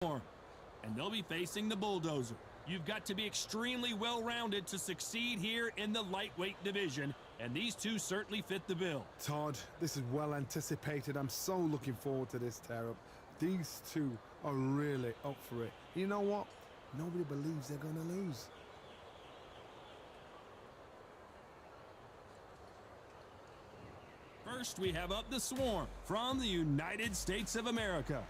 And they'll be facing the Bulldozer. You've got to be extremely well-rounded to succeed here in the lightweight division, and these two certainly fit the bill. Todd, this is well anticipated. I'm so looking forward to this tear-up. These two are really up for it. You know what? Nobody believes they're going to lose. First, we have up the Swarm from the United States of America.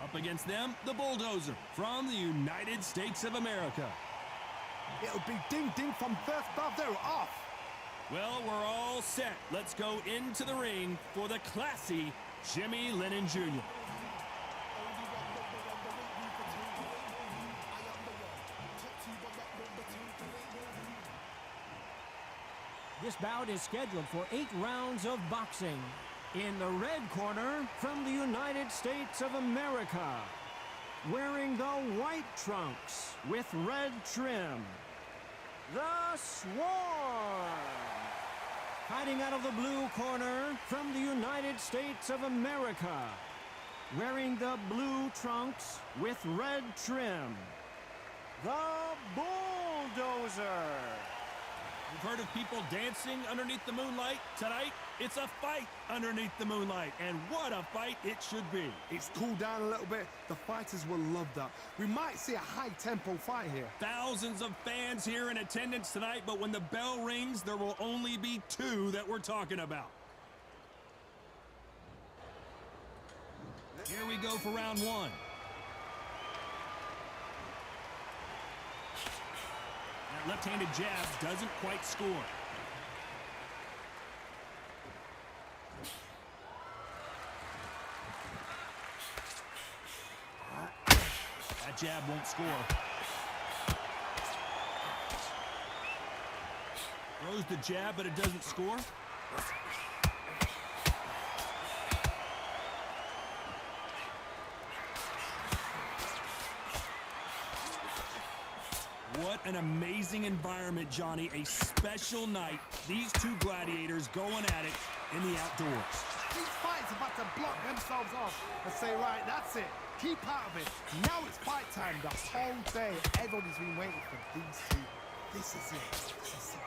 Up against them, the Bulldozer from the United States of America. It'll be ding-ding from first ball. They're off. Well, we're all set. Let's go into the ring for the classy Jimmy Lennon Jr. This bout is scheduled for 8 rounds of boxing. In the red corner, from the United States of America, wearing the white trunks with red trim, the Swarm. Fighting out of the blue corner, from the United States of America, wearing the blue trunks with red trim, the Bulldozer. You've heard of people dancing underneath the moonlight? Tonight, it's a fight underneath the moonlight, and what a fight it should be. It's cooled down a little bit. The fighters will love that. We might see a high-tempo fight here. Thousands of fans here in attendance tonight, but when the bell rings, there will only be 2 that we're talking about. Here we go for round 1. That left-handed jab doesn't quite score. That jab won't score. Throws the jab, but it doesn't score. What an amazing environment, Johnny. A special night. These two gladiators going at it in the outdoors. These fighters are about to block themselves off and say, right, that's it. Keep out of it. Now it's fight time. The whole day, everybody's been waiting for these two. This is it. This is it.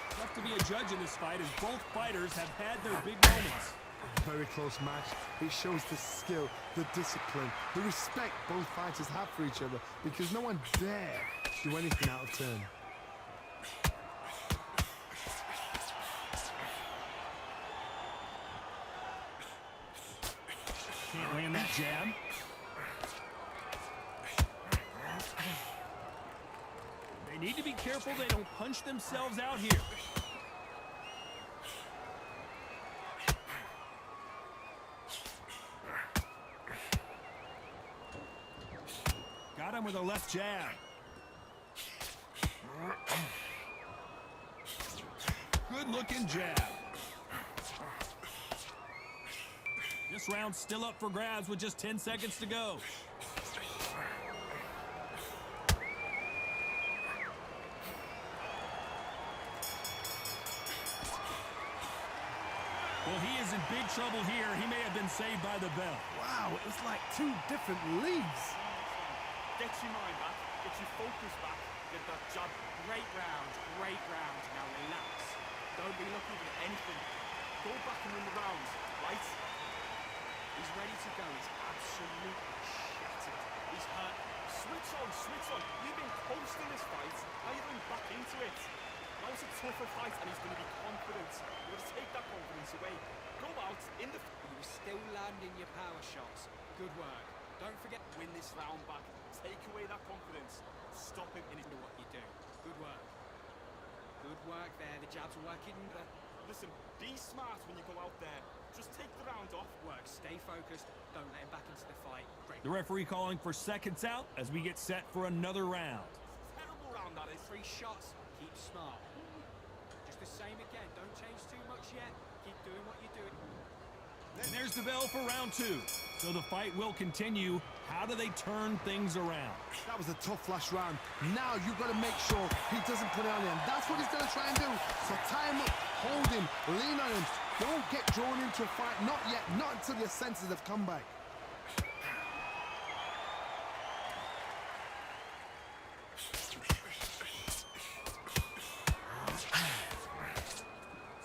Tough to be a judge in this fight as both fighters have had their big moments. Very close match. It shows the skill, the discipline, the respect both fighters have for each other, because no one dare do anything out of turn. Can't land that jab. They need to be careful they don't punch themselves out here. Got him with a left jab. Good looking jab. This round's still up for grabs with just 10 seconds to go. Well, he is in big trouble here. He may have been saved by the bell. Wow, it was like 2 different leagues. Get your mind back, get your focus back, get that job. Great round, now relax. Don't be looking for anything. Go back and win the round, right? He's ready to go, he's absolutely shattered. He's hurt. Switch on. You've been coasting this fight, now you're going back into it. Now it's a tougher fight and he's going to be confident. You're going to take that confidence away. Go out in the... You're still landing your power shots. Good work. Don't forget, win this round back. Take away that confidence. Stop him in into what you do. Good work. Good work there. The jab's working. Listen, be smart when you go out there. Just take the round off. Work. Stay focused. Don't let him back into the fight. Great. The referee calling for seconds out as we get set for another round. Terrible round that is. 3 shots. Keep smart. Just the same again. Don't change too much yet. Keep doing what you're doing. And there's the bell for round 2. So the fight will continue. How do they turn things around? That was a tough last round. Now you've got to make sure he doesn't put it on him. That's what he's going to try and do. So tie him up, hold him, lean on him. Don't get drawn into a fight. Not yet. Not until your senses have come back.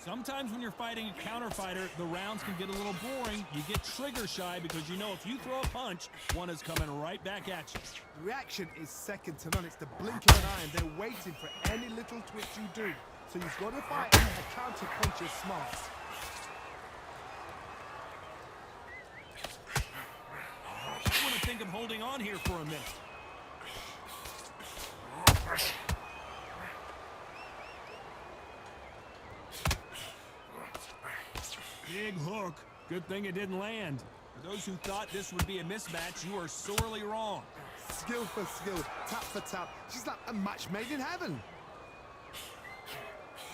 Sometimes when you're fighting a counter fighter, the rounds can get a little boring. You get trigger shy because you know if you throw a punch, one is coming right back at you. Reaction is second to none. It's the blink of an eye, and they're waiting for any little twitch you do. So you've got to fight a counter punch is smart. I want to think of holding on here for a minute. Big hook. Good thing it didn't land. For those who thought this would be a mismatch, you are sorely wrong. Skill for skill, tap for tap. She's like a match made in heaven.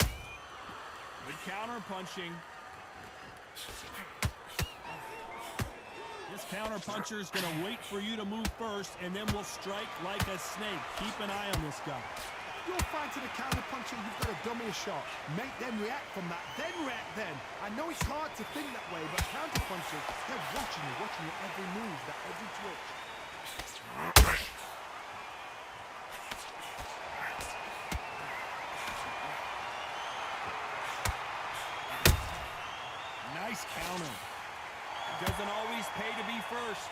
Good counter punching. This counter puncher is going to wait for you to move first, and then will strike like a snake. Keep an eye on this guy. You're fighting a counter puncher, you've got to dummy a shot. Make them react from that, then react then. I know it's hard to think that way, but counter punchers, they're watching your every move, that every twitch. Nice counter. It doesn't always pay to be first.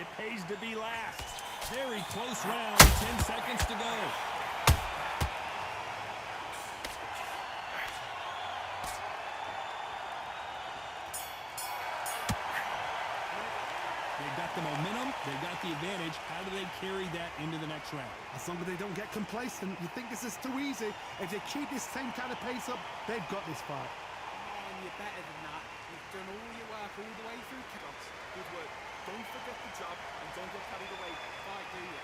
It pays to be last. Very close round, 10 seconds to go. They've got the momentum, they've got the advantage. How do they carry that into the next round? As long as they don't get complacent, you think this is too easy. If they keep this same kind of pace up, they've got this fight. Come on, you're better than that. You've done all your work all the way through kickoffs. Good work. Don't forget the job and don't get carried away. Fight, do you?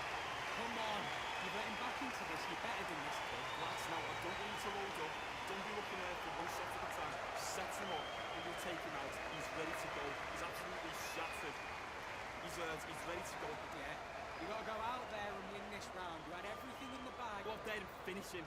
Come on. You've let him back into this. You're better than this, kid. Relax now. I don't want you to load up. Don't be looking there for one shot at a time. Set him up and you'll take him out. He's ready to go. He's absolutely shattered. He's ready to go. Yeah. You got to go out there and win this round. You had everything in the bag. Go up there and finish him.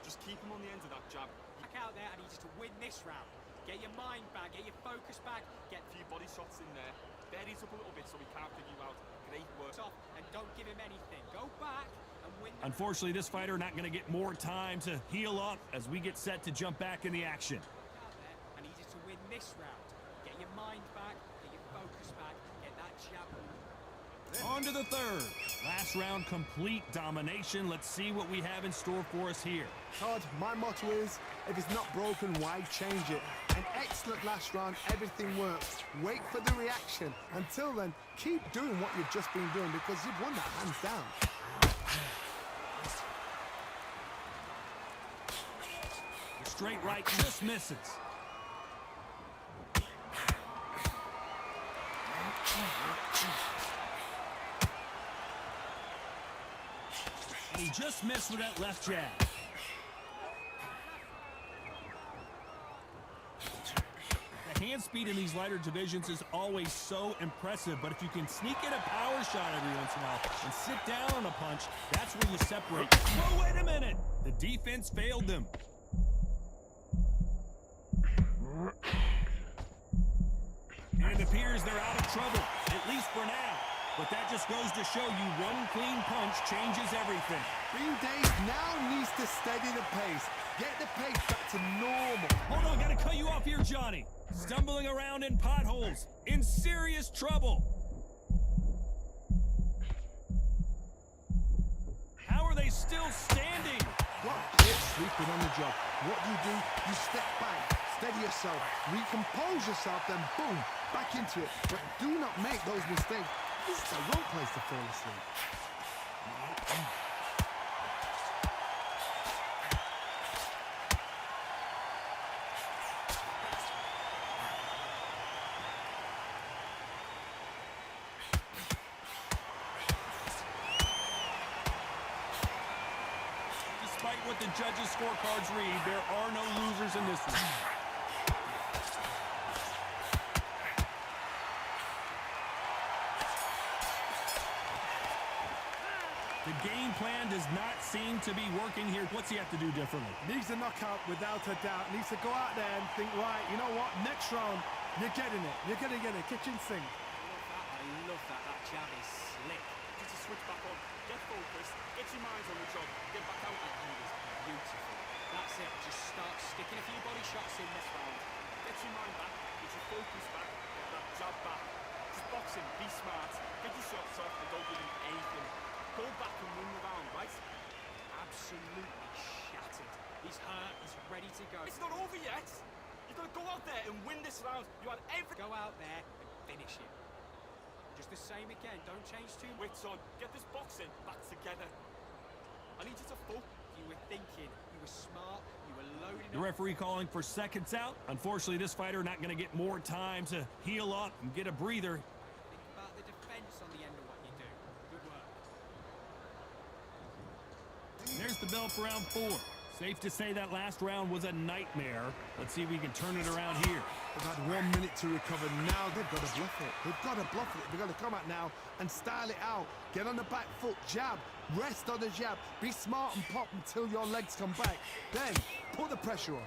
Just keep him on the end of that jab. Back out there. I need you to win this round. Get your mind back. Get your focus back. Get A few body shots in there. Buries up a little bit so he can't figure you out. Great work. off and don't give him anything. Go back and win. Unfortunately, this fighter not going to get more time to heal up as we get set to jump back in the action. Out there. I need you to win this round. Get your mind back. Get your focus back. Get that jab. On to the third. Last round, complete domination. Let's see what we have in store for us here. Todd, my motto is, if it's not broken, why change it? An excellent last round, everything works. Wait for the reaction. Until then, keep doing what you've just been doing because you've won that hands down. The straight right just misses. And he just missed with that left jab. The hand speed in these lighter divisions is always so impressive, but if you can sneak in a power shot every once in a while and sit down on a punch, that's where you separate. Oh, wait a minute! The defense failed them. And it appears they're out of trouble, at least for now. But that just goes to show you one clean punch changes everything. Green Day now needs to steady the pace. Get the pace back to normal. Hold on, gotta cut you off here, Johnny. Stumbling around in potholes, in serious trouble. How are they still standing? Got kids sleeping on the job. What do? You step back, steady yourself, recompose yourself, then boom, back into it. But do not make those mistakes. This is the wrong place to fall asleep. Despite what the judges' scorecards read, there are no losers in this one. The game plan does not seem to be working here. What's he have to do differently? Needs a knockout without a doubt. Needs to go out there and think, right, you know what, next round, you're getting it. You're going to get it. Kitchen sink. I love that. That jab is slick. Just to switch back on, get focused, get your mind on the job, get back out there. That is beautiful. That's it. Just start sticking a few body shots in this round. Get your mind back, get your focus back, get that jab back. Just boxing, be smart, get your shots off and don't give him anything. Go back and win the round, right? Absolutely shattered. He's hurt. He's ready to go. It's not over yet. You've got to go out there and win this round. You had every... Go out there and finish him. Just the same again. Don't change too much. Wait, son, get this boxing back together. I need you to focus. You were thinking. You were smart. You were loading The referee calling for seconds out. Unfortunately, this fighter not going to get more time to heal up and get a breather. Think about the defense on the end of what you do. Good work. There's the bell for round 4. Safe to say that last round was a nightmare. Let's see if we can turn it around here. They've had 1 minute to recover. Now they've got to bluff it. They've got to bluff it. They've got to come out now and style it out. Get on the back foot, jab, rest on the jab. Be smart and pop until your legs come back. Then put the pressure on.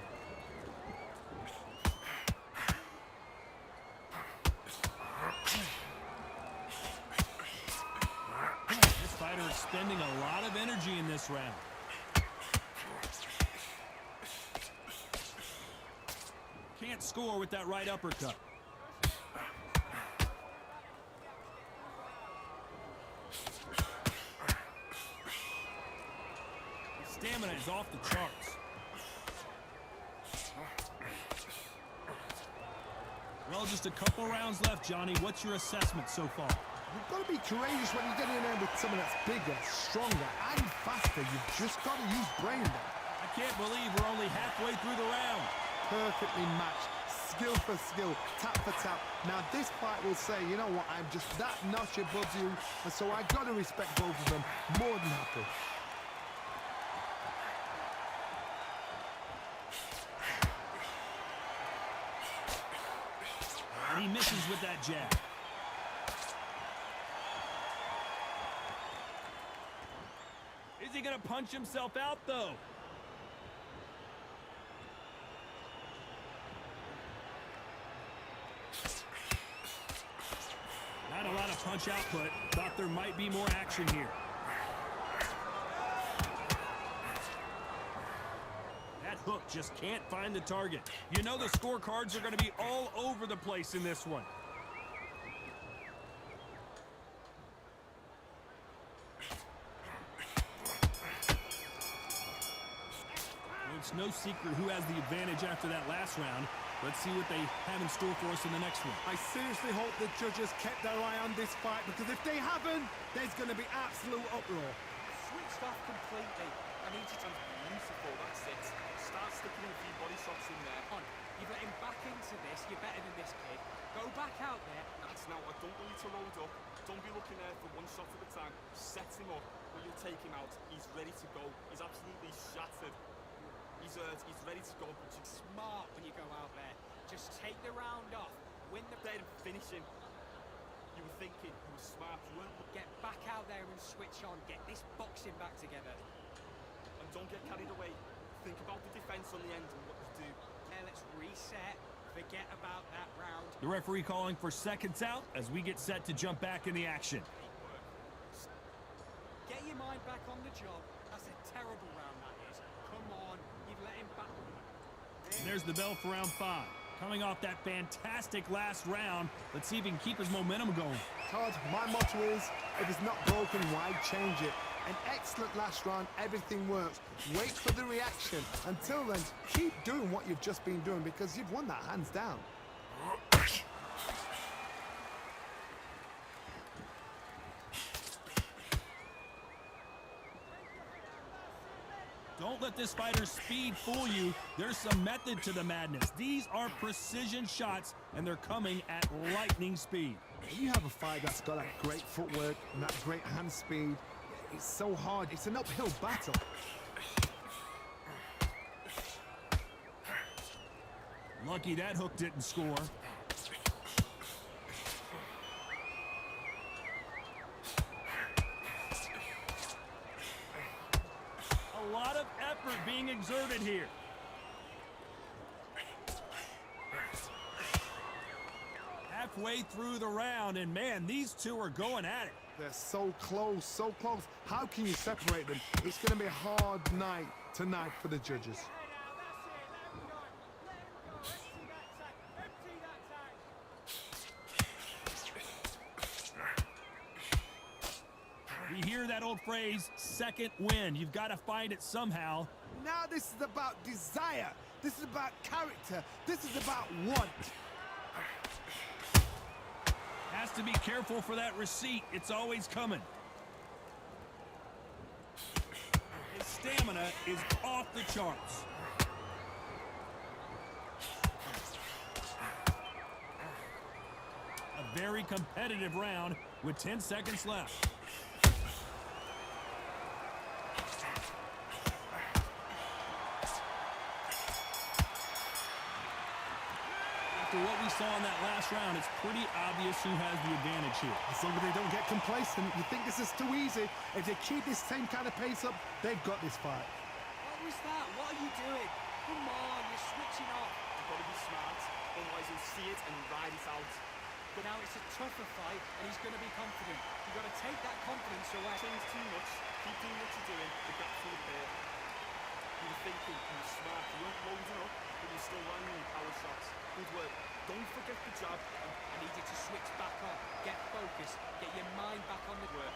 This fighter is spending a lot of energy in this round. Can't score with that right uppercut. His stamina is off the charts. Well, just a couple rounds left, Johnny. What's your assessment so far? You've got to be courageous when you get in there with someone that's bigger, stronger, and faster. You've just got to use brain there. I can't believe we're only halfway through the round. Perfectly matched, skill for skill, tap for tap. Now this fight will say, you know what, I'm just that notch above you, and so I got to respect both of them. More than happy. And he misses with that jab. Is he going to punch himself out, though? Not a lot of punch output. Thought there might be more action here. That hook just can't find the target. You know the scorecards are going to be all over the place in this one. Well, it's no secret who has the advantage after that last round. Let's see what they have in store for us in the next one. I seriously hope the judges kept their eye on this fight, because if they haven't, there's going to be absolute uproar. Switched off completely. I need you to beautiful, that's it. Start sticking a few body shots in there. On. You've let him back into this. You're better than this kid. Go back out there. That's now, I don't want you to load up. Don't be looking there for one shot at a time. Set him up, when you take him out. He's ready to go. He's absolutely shattered. He's hurt, he's ready to go. But just Smart when you go out there. Just take the round off. Win the... then finish him. You were thinking, you were smart. You weren't. Get back out there and switch on. Get this boxing back together. And don't get carried away. Think about the defense on the end and what you do. Yeah, let's reset. Forget about that round. The referee calling for seconds out as we get set to jump back in the action. Get your mind back on the job. That's a terrible round, that is. Come on. You've let him back. There's the bell for round 5. Coming off that fantastic last round, let's see if he can keep his momentum going. Todd, my motto is, if it's not broken, why change it? An excellent last round, everything works. Wait for the reaction. Until then, keep doing what you've just been doing, because you've won that hands down. Don't let this fighter's speed fool you. There's some method to the madness. These are precision shots, and they're coming at lightning speed. When you have a fight that's got that great footwork and that great hand speed, it's so hard. It's an uphill battle. Lucky that hook didn't score. exerted here. Halfway through the round, and man, these two are going at it. They're so close, so close. How can you separate them? It's going to be a hard night tonight for the judges. We hear that old phrase, second wind. You've got to find it somehow. Now this is about desire. This is about character. This is about want. Has to be careful for that receipt. It's always coming. His stamina is off the charts. A very competitive round with 10 seconds left. After what we saw in that last round, it's pretty obvious who has the advantage here. As long as they don't get complacent, you think this is too easy. If they keep this same kind of pace up, they've got this fight. What was that? What are you doing? Come on, you're switching off. You've got to be smart, otherwise you'll see it and ride it out. But now it's a tougher fight, and he's going to be confident. You've got to take that confidence away. Change too much, keep doing what you're doing, the gap's will appear. You were thinking, you were smart, you weren't loading up, but you're still landing your power shots. Good work. Don't forget the jab. I need you to switch back on. Get focused. Get your mind back on the work.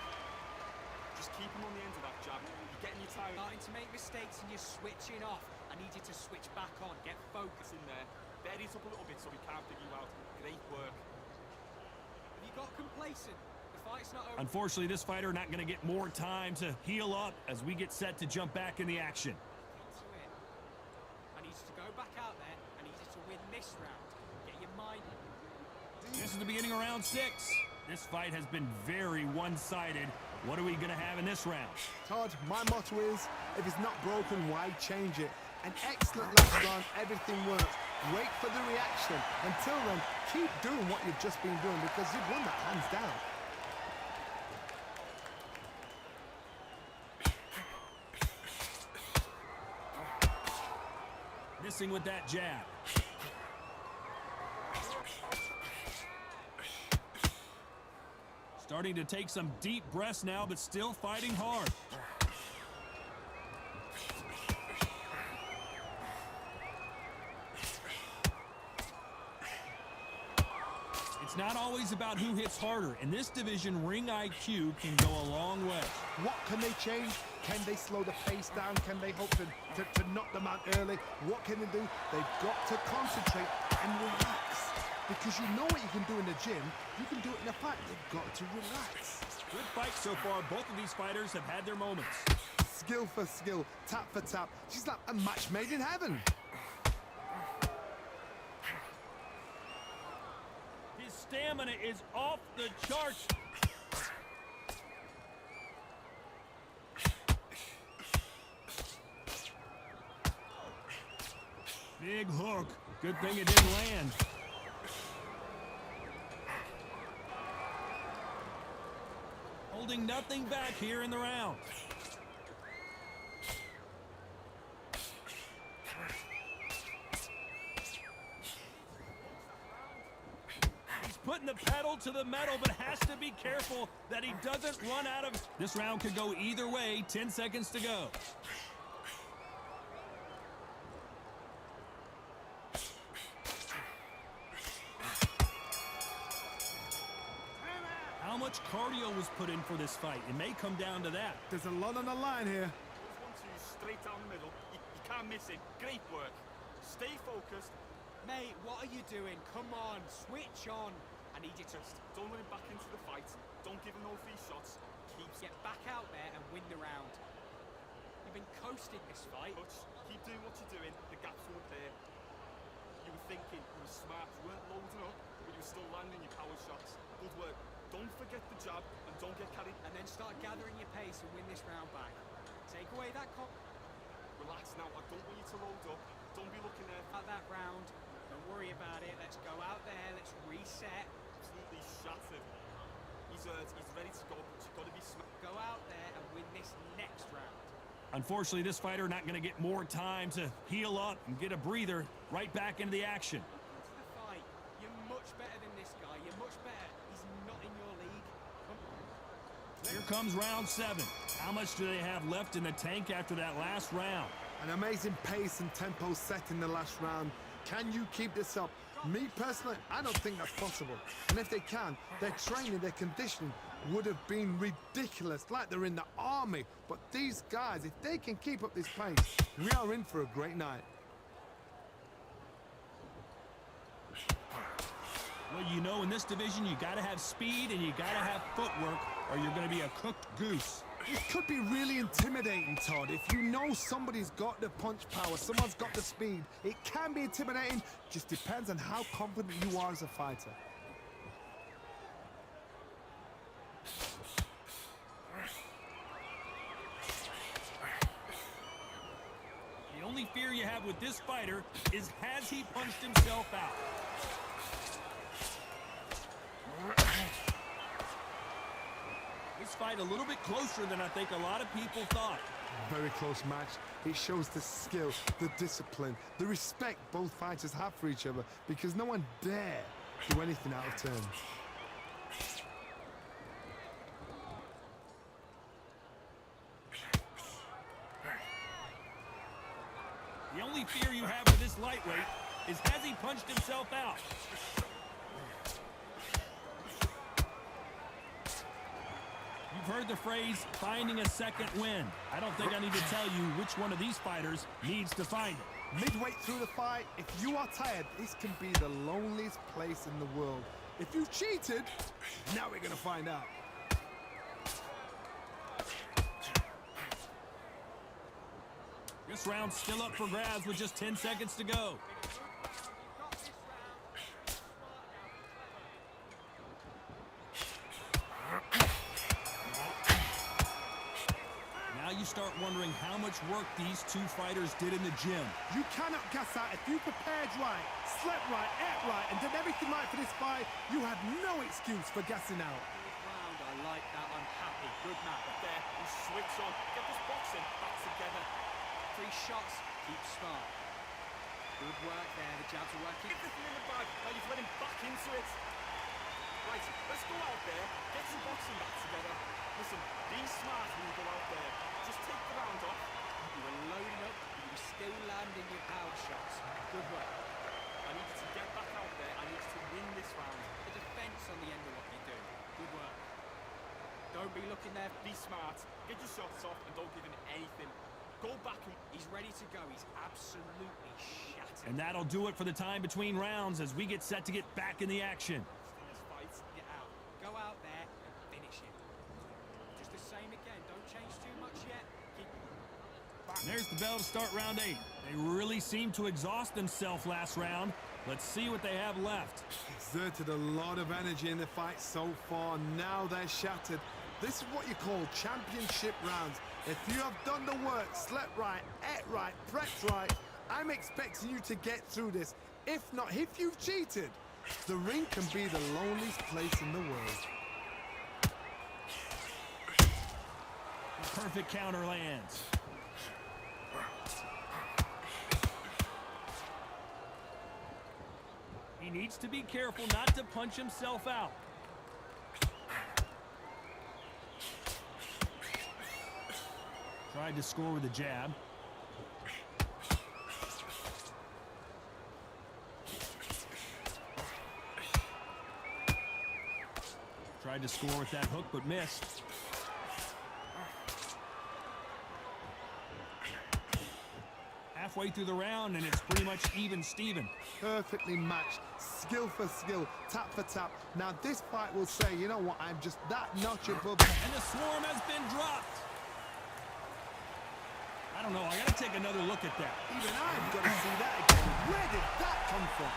Just keep him on the end of that jab. You're getting your time. Starting to make mistakes and you're switching off. I need you to switch back on. Get focused. In there. Bury it up a little bit so we can't figure you out. Great work. Have you got complacent? The fight's not over. Unfortunately, this fighter not going to get more time to heal up as we get set to jump back in the action. Into it. I need you to go back out there. I need you to win this round. Get your mind. This is the beginning of round 6. This fight has been very one-sided. What are we going to have in this round? Todd, my motto is, if it's not broken, why change it? An excellent last round, everything works. Wait for the reaction. Until then, keep doing what you've just been doing because you've won that hands down. Missing with that jab. Starting to take some deep breaths now, but still fighting hard. It's not always about who hits harder. In this division, ring IQ can go a long way. What can they change? Can they slow the pace down? Can they hope to knock them out early? What can they do? They've got to concentrate and relax. Because you know what you can do in the gym, you can do it in a fight. They've got to relax. Good fight so far. Both of these fighters have had their moments. Skill for skill, tap for tap. She's like a match made in heaven. His stamina is off the charts. Big hook. Good thing it didn't land. Holding nothing back here in the round. He's putting the pedal to the metal, but has to be careful that he doesn't run out of... This round could go either way. 10 seconds to go. How much cardio was put in for this fight? It may come down to that. There's a lot on the line here. Those 1-2 straight down the middle. You can't miss it. Great work. Stay focused. Mate, what are you doing? Come on, switch on. I need you to Don't let him back into the fight. Don't give him no free shots. get back out there and win the round. You've been coasting this fight. Coach, keep doing what you're doing. The gaps will appear. You were thinking, you were smart, you weren't loading up, but you were still landing your power shots. Good work. Don't forget the jab and don't get carried. And then start gathering your pace and win this round back. Take away that Relax now. I don't want you to load up. Don't be looking there. at that round. Don't worry about it. Let's go out there. Let's reset. Absolutely shattered. He's ready to go, but you've got to be smart. Go out there and win this next round. Unfortunately, this fighter not going to get more time to heal up and get a breather right back into the action. Into the fight. You're much better than this guy. You're much better. He's not in your league. Here comes round 7. How much do they have left in the tank after that last round? An amazing pace and tempo set in the last round. Can you keep this up? Me personally, I don't think that's possible. And if they can, their training, their conditioning would have been ridiculous, like they're in the army. But these guys, if they can keep up this pace, we are in for a great night. Well, you know, in this division, you got to have speed and you got to have footwork, or you're going to be a cooked goose. It could be really intimidating, Todd. If you know somebody's got the punch power, someone's got the speed, it can be intimidating. Just depends on how confident you are as a fighter. The only fear you have with this fighter is, has he punched himself out? This fight a little bit closer than I think a lot of people thought. Very close match. It shows the skill, the discipline, the respect both fighters have for each other, because no one dare do anything out of turn. The only fear you have with this lightweight is, has he punched himself out? You've heard the phrase, finding a second win. I don't think I need to tell you which one of these fighters needs to find it. Midway through the fight, if you are tired, this can be the loneliest place in the world. If you cheated, now we're gonna find out. This round's still up for grabs with just 10 seconds to go. Now you start wondering how much work these two fighters did in the gym. You cannot gas out. If you prepared right, slept right, ate right, and did everything right for this fight, you have no excuse for gassing out. Round, I like that. I'm happy. Good man. But there, we switch on. Get this boxing back together. 3 shots. Keep smart. Good work there. The jabs are working. Everything in the bag. Now you've let him back into it. Right, let's go out there. Get some boxing back together. Listen, be smart when you go out there. Just take the round off. You were loading up, but you were still landing your power shots. Good work. I need you to get back out there. I need you to win this round. The defense on the end of what you do. Good work. Don't be looking there. Be smart. Get your shots off and don't give him anything. Go back and... He's ready to go. He's absolutely shattered. And that'll do it for the time between rounds as we get set to get back in the action. This fight. Get out. Go out there and finish him. Just the same again. Don't change too much yet. Keep... There's the bell to start round 8. They really seemed to exhaust themselves last round. Let's see what they have left. Exerted a lot of energy in the fight so far. Now they're shattered. This is what you call championship rounds. If you have done the work, slept right, ate right, prepped right, I'm expecting you to get through this. If not, if you've cheated, the ring can be the loneliest place in the world. Perfect counter lands. He needs to be careful not to punch himself out. Tried to score with a jab. Tried to score with that hook, but missed. Halfway through the round, and it's pretty much even Steven. Perfectly matched, skill for skill, tap for tap. Now this fight will say, you know what, I'm just that notch above. And the swarm has been dropped. I don't know, I gotta take another look at that. Even I've got to see that again. Where did that come from?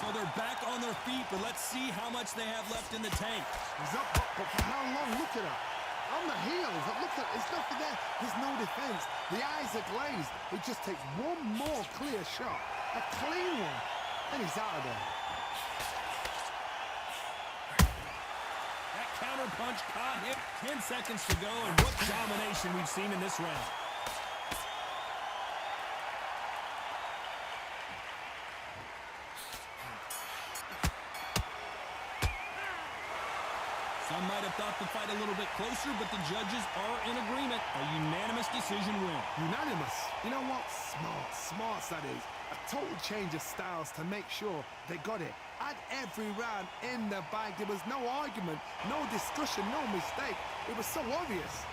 So they're back on their feet, but let's see how much they have left in the tank. He's up, but for how long? Look at that. On the heels, look at, there's nothing there. There's no defense. The eyes are glazed. It just takes one more clear shot, a clean one, and he's out of there. That counter punch caught him. 10 seconds to go, and what domination we've seen in this round. Some might have thought the fight a little bit closer, but the judges are in agreement. A unanimous decision win. Unanimous. You know what? Smart, that is. A total change of styles to make sure they got it. At every round in the bag, there was no argument, no discussion, no mistake. It was so obvious.